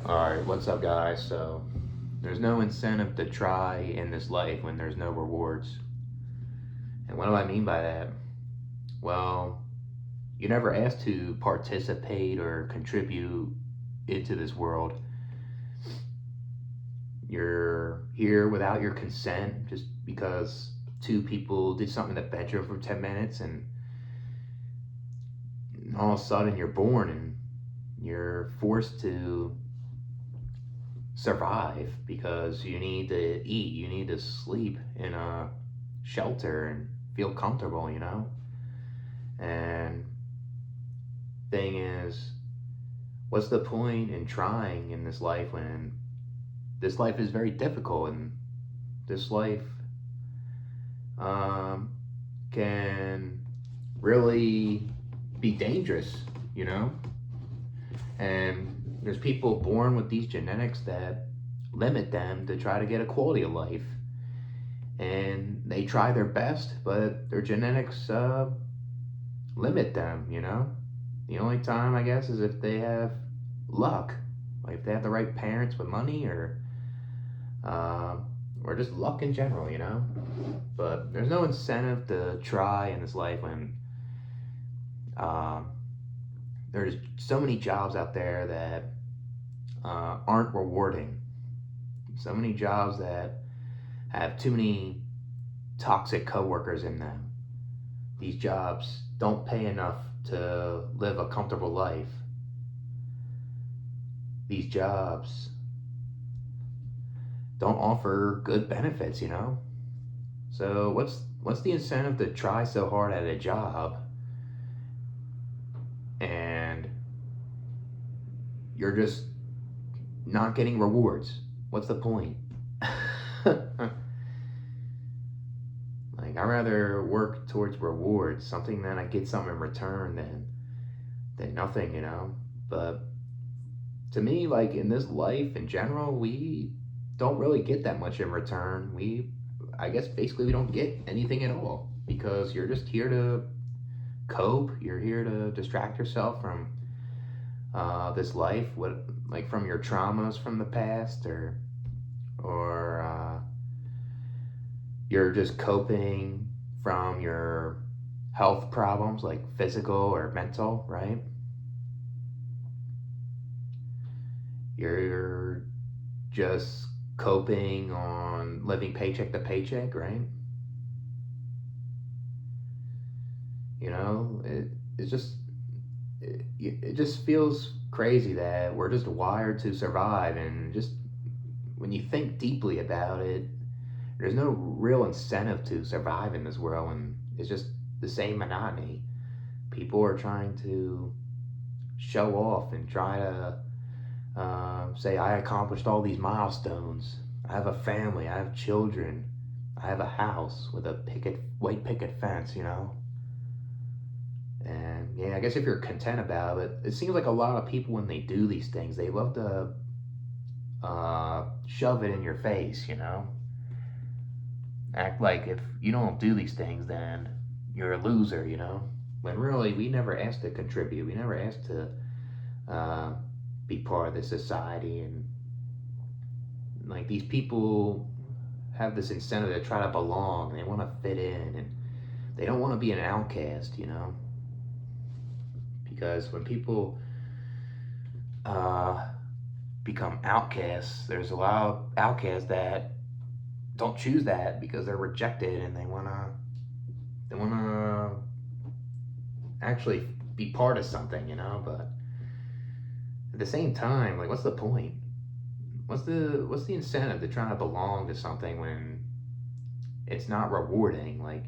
Alright, what's up, guys? So, there's no incentive to try in this life when there's no rewards. And what do I mean by that? Well, you're never asked to participate or contribute into this world. You're here without your consent just because two people did something in the bedroom for 10 minutes, and all of a sudden you're born and you're forced to survive because you need to eat, you need to sleep in a shelter and feel comfortable, And thing is, what's the point in trying in this life when this life is very difficult and this life um, can really be dangerous, you know? And there's people born with these genetics that limit them to try to get a quality of life. And they try their best, but their genetics limit them. The only time, I guess, is if they have luck. Like if they have the right parents with money uh, or just luck in general. But there's no incentive to try in this life when uh, there's so many jobs out there that aren't rewarding. So many jobs that have too many toxic coworkers in them. These jobs don't pay enough to live a comfortable life. These jobs don't offer good benefits. So what's the incentive to try so hard at a job and you're just not getting rewards? What's the point? Like, I'd rather work towards rewards, something that I get something in return than nothing. But to me, like in this life in general, we don't really get that much in return. I guess basically we don't get anything at all because you're just here to cope. You're here to distract yourself from this life, like from your traumas from the past, or you're just coping from your health problems, like physical or mental, right? You're just coping on living paycheck to paycheck, right? It's just it just feels crazy that we're just wired to survive, and just when you think deeply about it, there's no real incentive to survive in this world, and it's just the same monotony. People are trying to show off and try to say, I accomplished all these milestones. I have a family. I have children. I have a house with a white picket fence. And yeah, I guess if you're content about it, it seems like a lot of people when they do these things, they love to shove it in your face. Act like if you don't do these things, then you're a loser. When really, we never asked to contribute. We never asked to uh, be part of the society. And like these people have this incentive to try to belong. They want to fit in, and they don't want to be an outcast. Because when people uh, become outcasts, there's a lot of outcasts that don't choose that because they're rejected, and they wanna actually be part of something. But at the same time, like, what's the point? What's the incentive to try to belong to something when it's not rewarding? Like,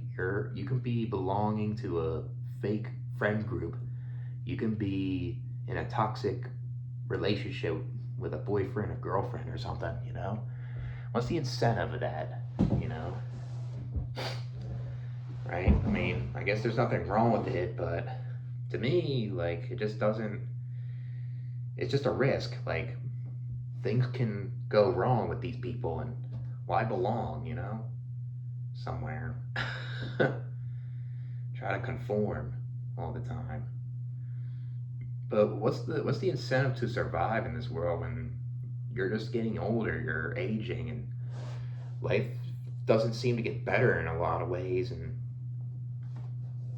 you can be belonging to a fake friend group. You can be in a toxic relationship with a boyfriend or girlfriend or something. What's the incentive of that? You know, right? I mean, I guess there's nothing wrong with it, but to me, like, it just doesn't. It's just a risk. Like, things can go wrong with these people, and why belong? Somewhere. Try to conform all the time. But what's the incentive to survive in this world when you're just getting older, you're aging, and life doesn't seem to get better in a lot of ways, and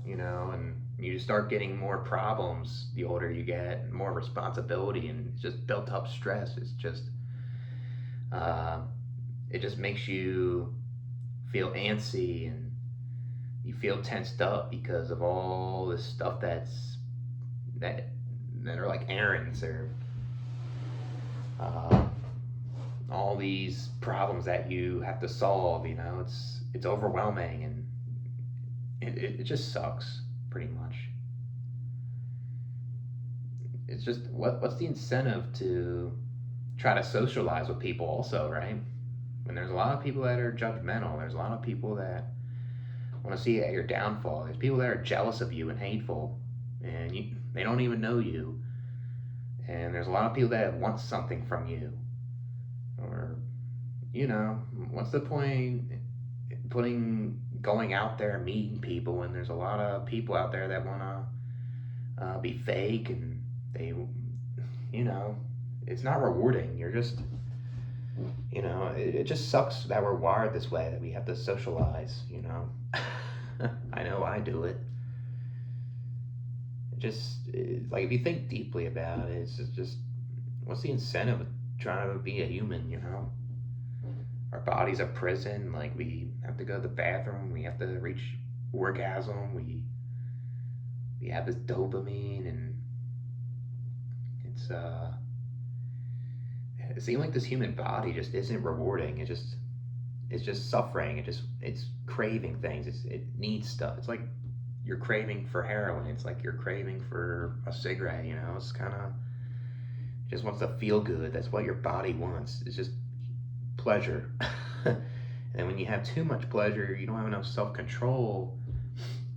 and you start getting more problems the older you get, more responsibility, and just built up stress. It's just uh, it just makes you feel antsy, and you feel tensed up because of all this stuff that that are like errands, or uh, all these problems that you have to solve. It's overwhelming, and it just sucks pretty much. It's just what's the incentive to try to socialize with people also, right? When there's a lot of people that are judgmental, there's a lot of people that want to see your downfall. There's people that are jealous of you and hateful, and they don't even know you. And there's a lot of people that want something from you, or what's the point going out there meeting people when there's a lot of people out there that want to be fake, and they it's not rewarding. You're just it just sucks that we're wired this way, that we have to socialize. I know I do it. Like, if you think deeply about it, it's just what's the incentive of trying to be a human? Our body's a prison. Like, we have to go to the bathroom, we have to reach orgasm, we have this dopamine, and it seems like this human body just isn't rewarding. It's just suffering. It's craving things. It needs stuff. It's like you're craving for heroin. It's like you're craving for a cigarette. It's kind of just wants to feel good. That's what your body wants. It's just pleasure. And when you have too much pleasure, you don't have enough self-control,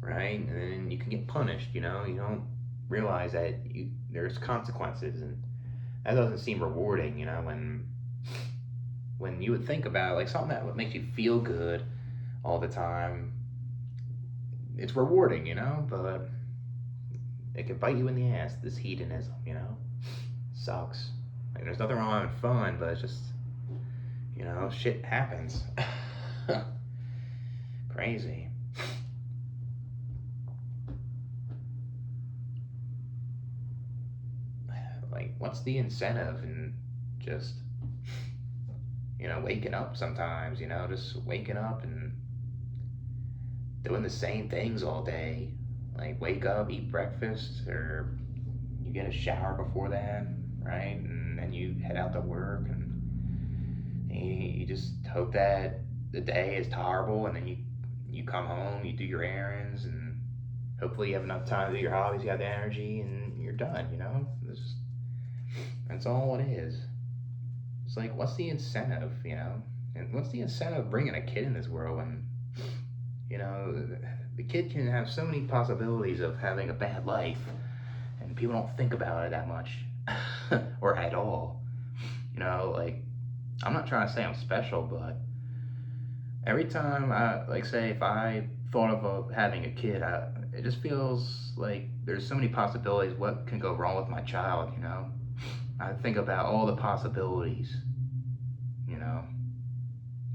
right? And then you can get punished. You don't realize that there's consequences, and that doesn't seem rewarding. When you would think about like something that makes you feel good all the time, it's rewarding, but it can bite you in the ass. This hedonism, sucks. Like, there's nothing wrong with fun, but it's just shit happens. Crazy. Like, what's the incentive in just waking up sometimes, just waking up and doing the same things all day? Like, wake up, eat breakfast, or you get a shower before that, right? And then you head out to work, and you just hope that the day is tolerable, and then you come home, you do your errands, and hopefully you have enough time to do your hobbies, you have the energy, and you're done. That's all it is. It's like, what's the incentive, and what's the incentive of bringing a kid in this world when the kid can have so many possibilities of having a bad life, and people don't think about it that much or at all. Like, I'm not trying to say I'm special, but every time say if I thought of having a kid, it just feels like there's so many possibilities. What can go wrong with my child? I think about all the possibilities, and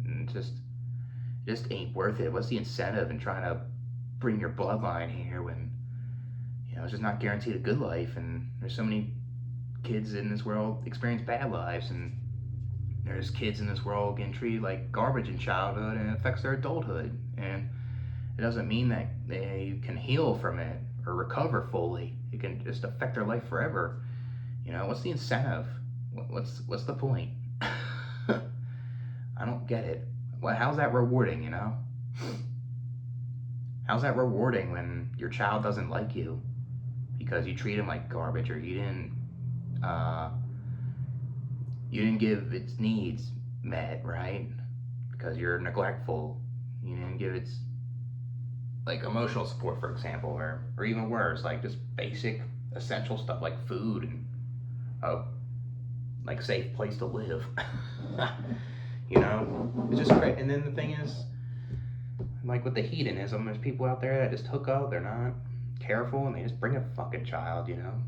it just ain't worth it. What's the incentive in trying to bring your bloodline here when it's just not guaranteed a good life? And there's so many kids in this world experience bad lives, and there's kids in this world getting treated like garbage in childhood, and it affects their adulthood. And it doesn't mean that they can heal from it or recover fully. It can just affect their life forever. What's the incentive? What's the point? I don't get it. How's that rewarding? How's that rewarding when your child doesn't like you because you treat him like garbage, or you didn't give its needs met, right? Because you're neglectful. You didn't give its like emotional support, for example, or even worse, like just basic essential stuff like food and like safe place to live. It's just great. And then the thing is, like with the hedonism, there's people out there that just hook up, they're not careful, and they just bring a fucking child, And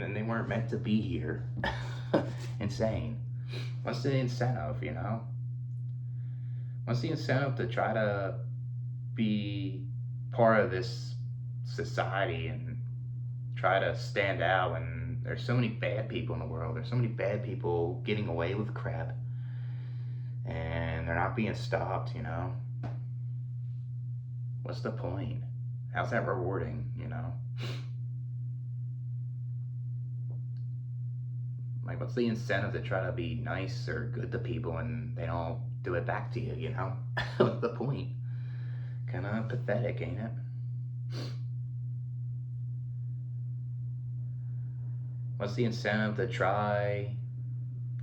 then they weren't meant to be here. Insane. What's the incentive, you know? What's the incentive to try to be part of this society and try to stand out when there's so many bad people in the world? There's so many bad people getting away with crap and they're not being stopped, you know? What's the point? How's that rewarding, you know? Like, what's the incentive to try to be nice or good to people and they don't do it back to you, you know? What's the point? Kind of pathetic, ain't it? What's the incentive to try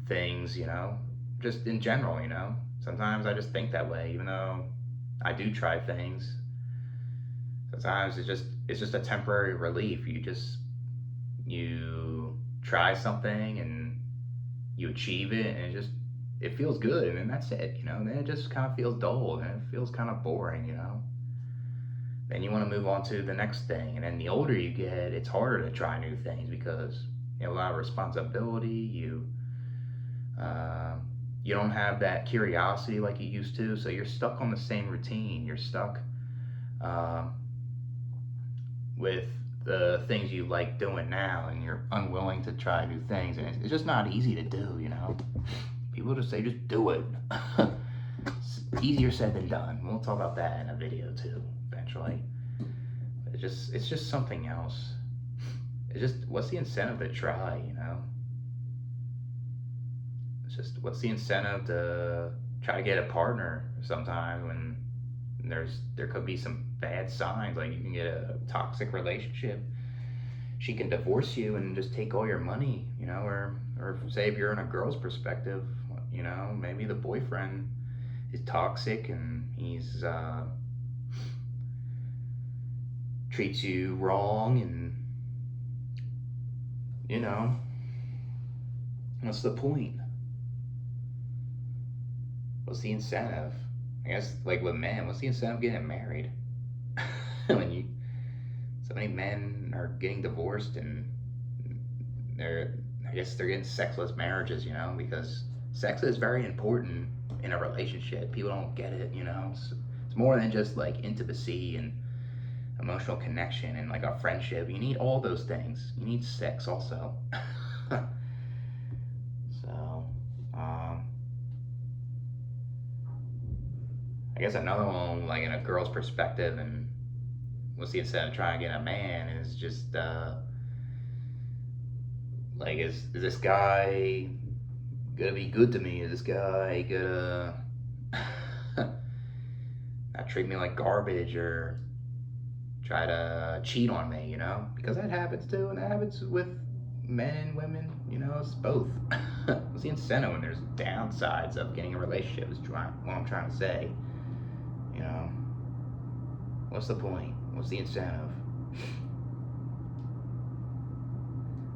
things, you know? Just in general, you know? Sometimes I just think that way, even though I do try things. Sometimes it's just a temporary relief. You try something and you achieve it and it feels good, and then that's it, you know. And then it just kind of feels dull and it feels kind of boring, you know. Then you want to move on to the next thing, and then the older you get, it's harder to try new things because you have a lot of responsibility. You don't have that curiosity like you used to, so you're stuck on the same routine. You're stuck with the things you like doing now, and you're unwilling to try new things, and it's just not easy to do, you know. People just say, just do it. It's easier said than done. We'll talk about that in a video too, eventually. It's just something else. It's just, what's the incentive to try, you know? It's just, what's the incentive to try to get a partner sometimes when there could be some bad signs, like you can get a toxic relationship. She can divorce you and just take all your money, you know, or say if you're in a girl's perspective, you know, maybe the boyfriend is toxic and he's treats you wrong, and you know, what's the point? What's the incentive? I guess, like with men, what's the incentive of getting married? When so many men are getting divorced and I guess they're getting sexless marriages, you know, because sex is very important in a relationship. People don't get it, you know. It's more than just like intimacy and emotional connection and like a friendship. You need all those things. You need sex also. So, I guess another one, like in a girl's perspective, and what's the incentive of trying to get a man is just like, is this guy gonna be good to me? Is this guy gonna not treat me like garbage or try to cheat on me, you know? Because that happens too, and that happens with men and women, you know, it's both. What's the incentive when there's downsides of getting a relationship is what I'm trying to say, you know? What's the point? What's the incentive?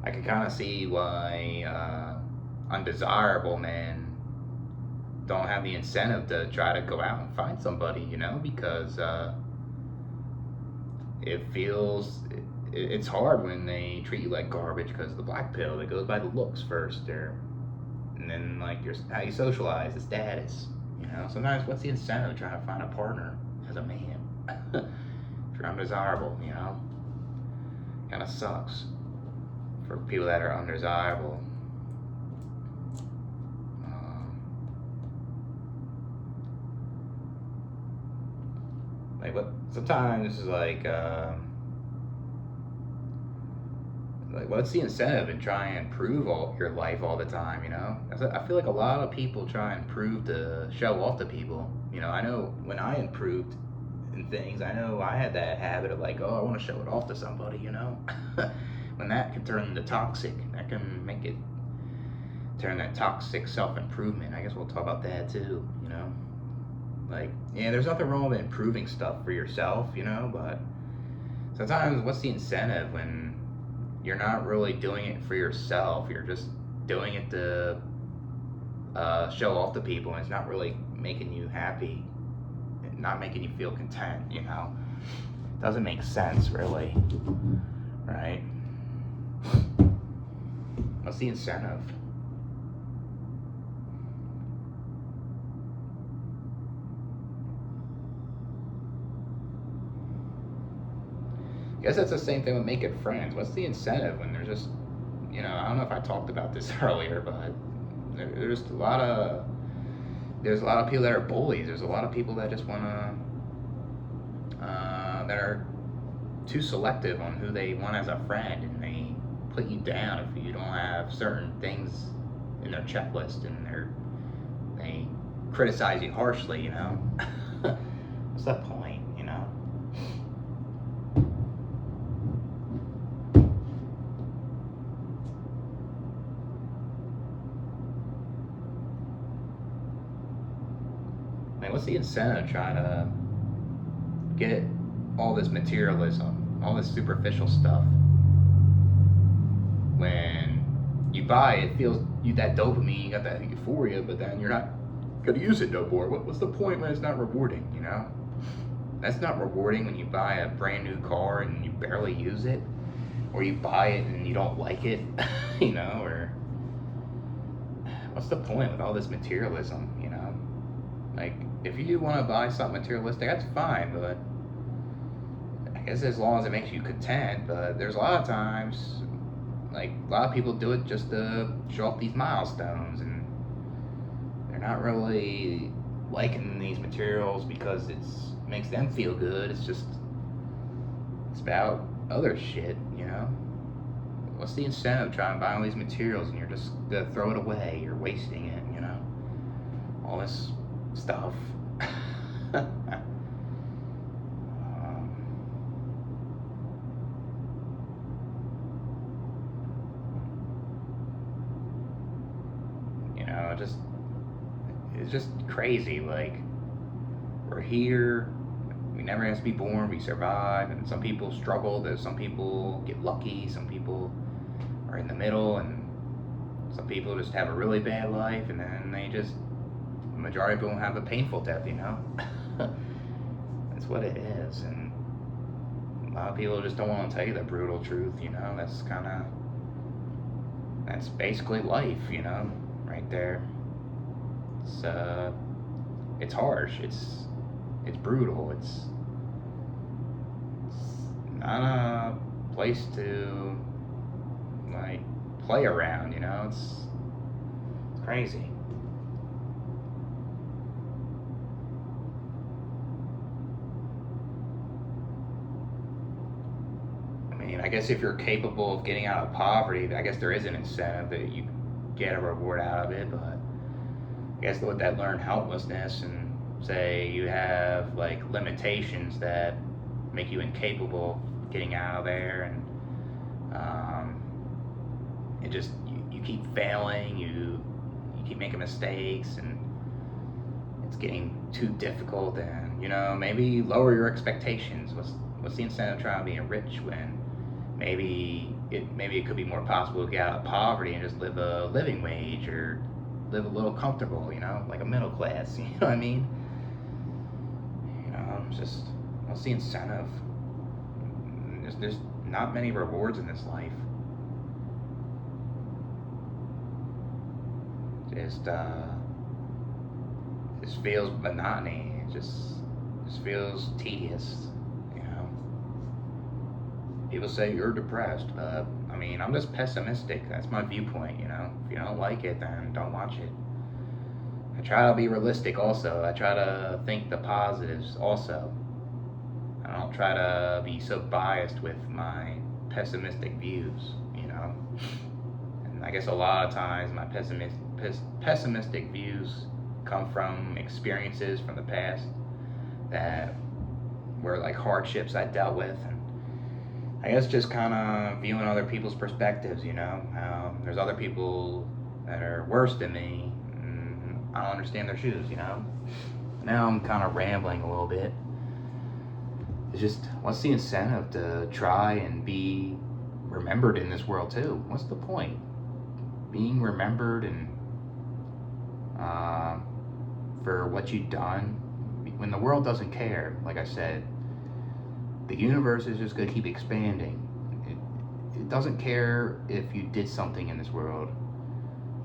I can kind of see why undesirable men don't have the incentive to try to go out and find somebody, you know, because it's hard when they treat you like garbage because of the black pill. It goes by the looks first, and then like how you socialize, the status, you know. Sometimes what's the incentive of trying to find a partner as a man? If you're undesirable, you know, kind of sucks for people that are undesirable. Like what? Sometimes it's like what's the incentive in trying to improve your life all the time? You know, I feel like a lot of people try and improve to show off to people. You know, I know when I improved in things, I know I had that habit of like, oh, I want to show it off to somebody. You know, when that can turn into toxic, that can make it turn that toxic self-improvement. I guess we'll talk about that too. You know. Like, yeah, there's nothing wrong with improving stuff for yourself, you know, but sometimes what's the incentive when you're not really doing it for yourself? You're just doing it to show off to people, and it's not really making you happy, and not making you feel content, you know? Doesn't make sense, really, right? What's the incentive? I guess that's the same thing with making friends. What's the incentive when there's just, I don't know if I talked about this earlier, but there's a lot of people that are bullies. There's a lot of people that just want to, that are too selective on who they want as a friend, and they put you down if you don't have certain things in their checklist, and they criticize you harshly. What's that point? What's the incentive trying to get all this materialism, all this superficial stuff? When you buy it, feels you that dopamine, you got that euphoria, but then you're not gonna use it no more. What's the point when it's not rewarding? That's not rewarding when you buy a brand new car and you barely use it, or you buy it and you don't like it, or what's the point with all this materialism? Like, if you want to buy something materialistic, that's fine, but I guess as long as it makes you content. But there's a lot of times, like, a lot of people do it just to show off these milestones, and they're not really liking these materials because it makes them feel good. It's about other shit, What's the incentive trying to buy all these materials and you're just gonna throw it away? You're wasting it, all this stuff. It's just crazy. Like, we're here, we never have to be born, we survive, and some people struggle, some people get lucky, some people are in the middle, and some people just have a really bad life, and then the majority of people have a painful death, That's what it is, and a lot of people just don't want to tell you the brutal truth, that's basically life, right there. It's harsh, it's brutal, it's not a place to, like, play around, it's crazy. I guess if you're capable of getting out of poverty, I guess there is an incentive that you get a reward out of it, but I guess with that learned helplessness, and say you have, like, limitations that make you incapable of getting out of there, and it just, you keep failing, you keep making mistakes, and it's getting too difficult, and maybe lower your expectations. What's the incentive of trying to be rich when maybe it could be more possible to get out of poverty and just live a living wage, or live a little comfortable, like a middle class, you know what I mean? Just, what's the incentive? There's not many rewards in this life. Just feels monotony. It just feels tedious. People say you're depressed. I'm just pessimistic. That's my viewpoint. If you don't like it, then don't watch it. I try to be realistic. Also, I try to think the positives. Also, I don't try to be so biased with my pessimistic views. And I guess a lot of times my pessimistic views come from experiences from the past that were like hardships I dealt with, and I guess just kind of viewing other people's perspectives, how there's other people that are worse than me, and I don't understand their shoes, Now I'm kind of rambling a little bit. It's just, what's the incentive to try and be remembered in this world too? What's the point? Being remembered and for what you've done, when the world doesn't care, like I said, the universe is just going to keep expanding. it doesn't care if you did something in this world.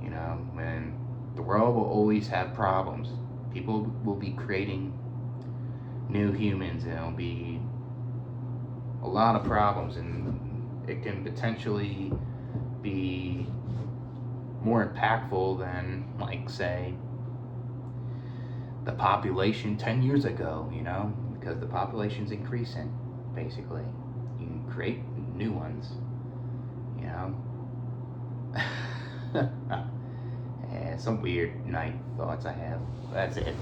You know, when the world will always have problems. People will be creating new humans, and there'll be a lot of problems, and it can potentially be more impactful than, like, say, the population 10 years ago, you know, because the population's increasing, basically. You can create new ones, you know. Yeah, some weird night thoughts I have. That's it.